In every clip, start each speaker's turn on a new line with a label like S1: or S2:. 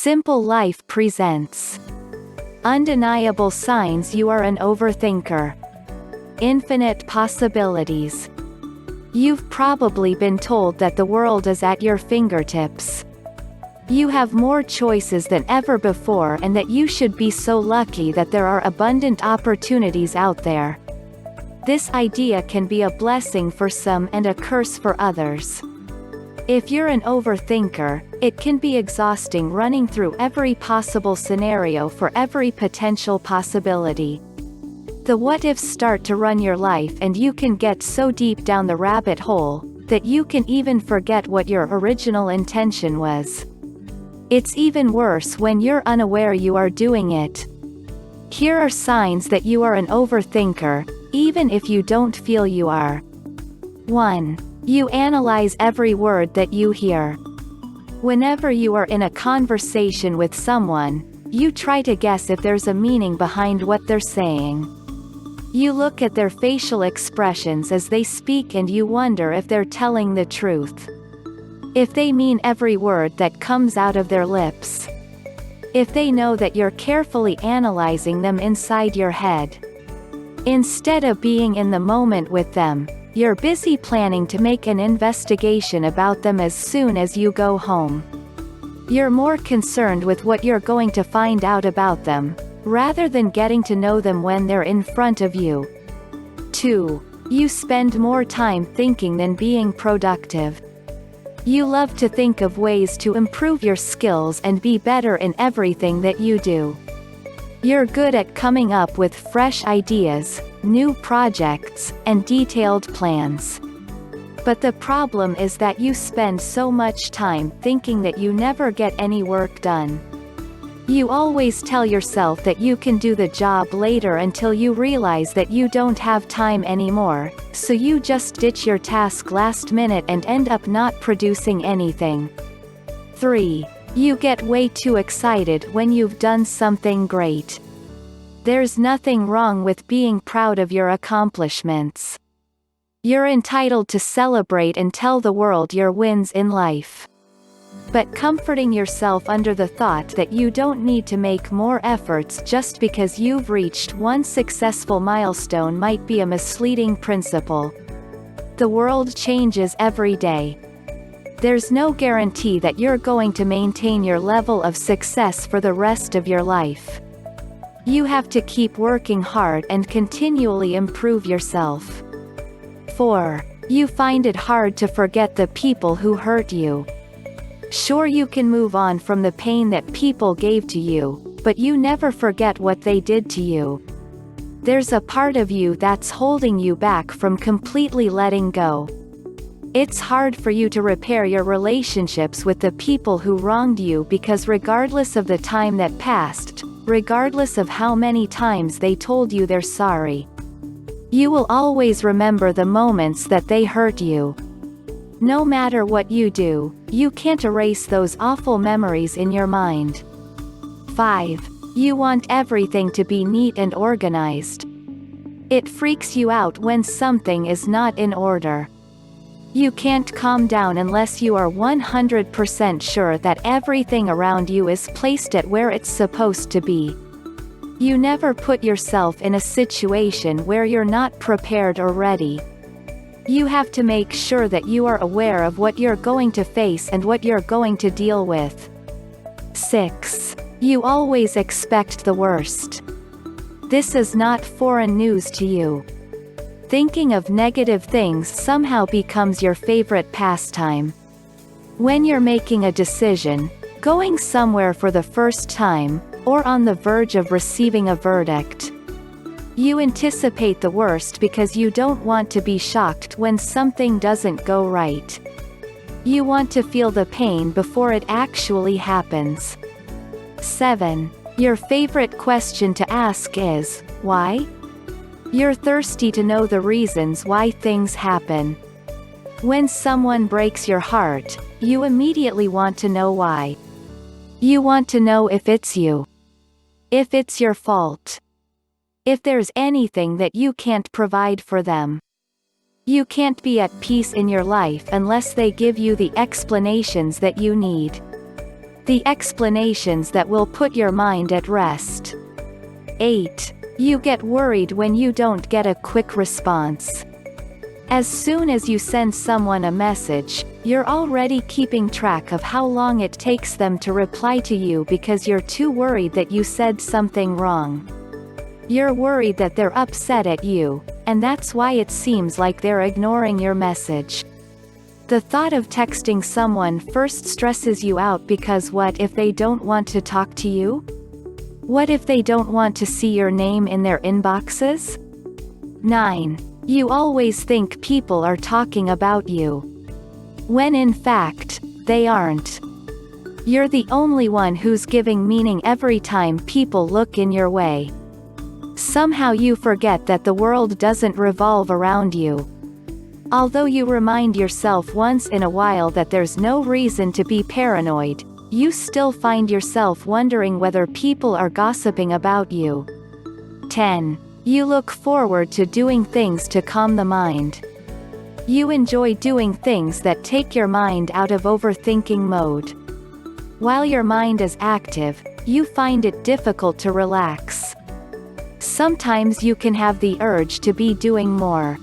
S1: Simple Life presents Undeniable Signs You Are an Overthinker. Infinite Possibilities. You've probably been told that the world is at your fingertips. You have more choices than ever before and that you should be so lucky that there are abundant opportunities out there. This idea can be a blessing for some and a curse for others. If you're an overthinker, it can be exhausting running through every possible scenario for every potential possibility. The what-ifs start to run your life and you can get so deep down the rabbit hole that you can even forget what your original intention was. It's even worse when you're unaware you are doing it. Here are signs that you are an overthinker, even if you don't feel you are. 1. You analyze every word that you hear. Whenever you are in a conversation with someone, you try to guess if there's a meaning behind what they're saying. You look at their facial expressions as they speak and you wonder if they're telling the truth. If they mean every word that comes out of their lips. If they know that you're carefully analyzing them inside your head. Instead of being in the moment with them, you're busy planning to make an investigation about them as soon as you go home. You're more concerned with what you're going to find out about them, rather than getting to know them when they're in front of you. 2. You spend more time thinking than being productive. You love to think of ways to improve your skills and be better in everything that you do. You're good at coming up with fresh ideas, new projects, and detailed plans. But the problem is that you spend so much time thinking that you never get any work done. You always tell yourself that you can do the job later until you realize that you don't have time anymore, so you just ditch your task last minute and end up not producing anything. 3. You get way too excited when you've done something great. There's nothing wrong with being proud of your accomplishments. You're entitled to celebrate and tell the world your wins in life. But comforting yourself under the thought that you don't need to make more efforts just because you've reached one successful milestone might be a misleading principle. The world changes every day. There's no guarantee that you're going to maintain your level of success for the rest of your life. You have to keep working hard and continually improve yourself. 4. You find it hard to forget the people who hurt you. Sure, you can move on from the pain that people gave to you, but you never forget what they did to you. There's a part of you that's holding you back from completely letting go. It's hard for you to repair your relationships with the people who wronged you because regardless of the time that passed, regardless of how many times they told you they're sorry, you will always remember the moments that they hurt you. No matter what you do, you can't erase those awful memories in your mind. 5. You want everything to be neat and organized. It freaks you out when something is not in order. You can't calm down unless you are 100% sure that everything around you is placed at where it's supposed to be. You never put yourself in a situation where you're not prepared or ready. You have to make sure that you are aware of what you're going to face and what you're going to deal with. 6. You always expect the worst. This is not foreign news to you. Thinking of negative things somehow becomes your favorite pastime. When you're making a decision, going somewhere for the first time, or on the verge of receiving a verdict, you anticipate the worst because you don't want to be shocked when something doesn't go right. You want to feel the pain before it actually happens. 7. Your favorite question to ask is, why? You're thirsty to know the reasons why things happen. When someone breaks your heart, you immediately want to know why. You want to know if it's you. If it's your fault. If there's anything that you can't provide for them. You can't be at peace in your life unless they give you the explanations that you need. The explanations that will put your mind at rest. 8. You get worried when you don't get a quick response. As soon as you send someone a message, you're already keeping track of how long it takes them to reply to you because you're too worried that you said something wrong. You're worried that they're upset at you, and that's why it seems like they're ignoring your message. The thought of texting someone first stresses you out because what if they don't want to talk to you? What if they don't want to see your name in their inboxes? 9. You always think people are talking about you, when in fact, they aren't. You're the only one who's giving meaning every time people look in your way. Somehow you forget that the world doesn't revolve around you. Although you remind yourself once in a while that there's no reason to be paranoid, you still find yourself wondering whether people are gossiping about you. 10. You look forward to doing things to calm the mind. You enjoy doing things that take your mind out of overthinking mode. While your mind is active, you find it difficult to relax. Sometimes you can have the urge to be doing more.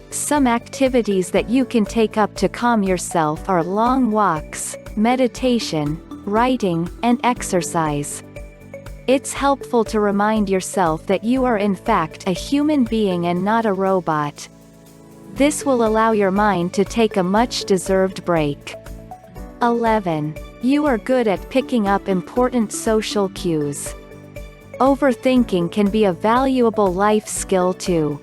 S1: Some activities that you can take up to calm yourself are long walks, meditation, writing, and exercise. It's helpful to remind yourself that you are in fact a human being and not a robot. This will allow your mind to take a much-deserved break. 11. You are good at picking up important social cues. Overthinking can be a valuable life skill too.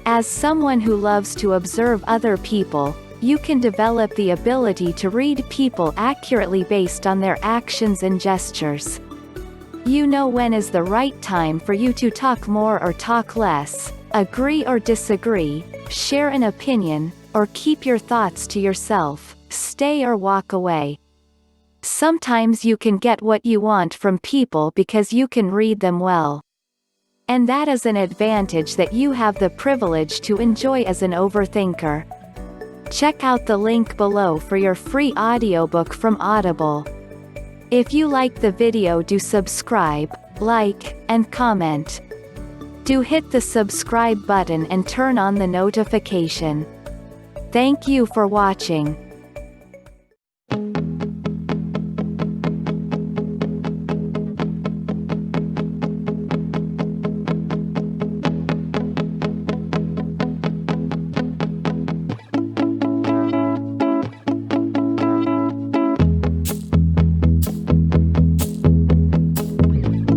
S1: As someone who loves to observe other people, you can develop the ability to read people accurately based on their actions and gestures. You know when is the right time for you to talk more or talk less, agree or disagree, share an opinion, or keep your thoughts to yourself, stay or walk away. Sometimes you can get what you want from people because you can read them well. And that is an advantage that you have the privilege to enjoy as an overthinker. Check out the link below for your free audiobook from Audible. If you like the video, do subscribe, like, and comment. Do hit the subscribe button and turn on the notification. Thank you for watching.